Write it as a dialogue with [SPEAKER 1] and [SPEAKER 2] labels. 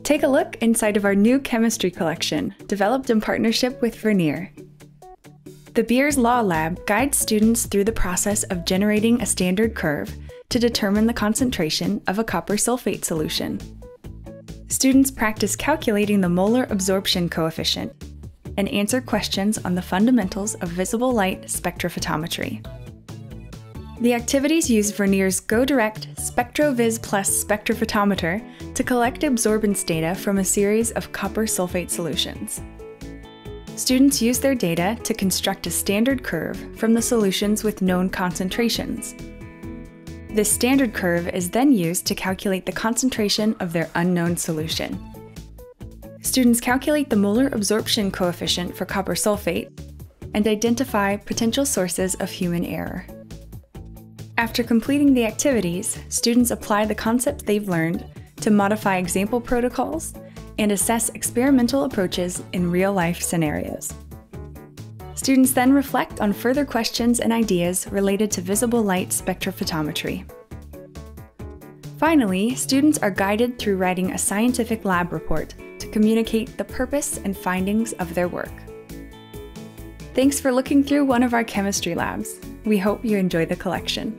[SPEAKER 1] Take a look inside of our new chemistry collection, developed in partnership with Vernier. The Beers Law Lab guides students through the process of generating a standard curve to determine the concentration of a copper sulfate solution. Students practice calculating the molar absorption coefficient and answer questions on the fundamentals of visible light spectrophotometry. The activities use Vernier's GoDirect SpectroVis Plus spectrophotometer to collect absorbance data from a series of copper sulfate solutions. Students use their data to construct a standard curve from the solutions with known concentrations. This standard curve is then used to calculate the concentration of their unknown solution. Students calculate the molar absorption coefficient for copper sulfate and identify potential sources of human error. After completing the activities, students apply the concepts they've learned to modify example protocols and assess experimental approaches in real-life scenarios. Students then reflect on further questions and ideas related to visible light spectrophotometry. Finally, students are guided through writing a scientific lab report to communicate the purpose and findings of their work. Thanks for looking through one of our chemistry labs. We hope you enjoy the collection.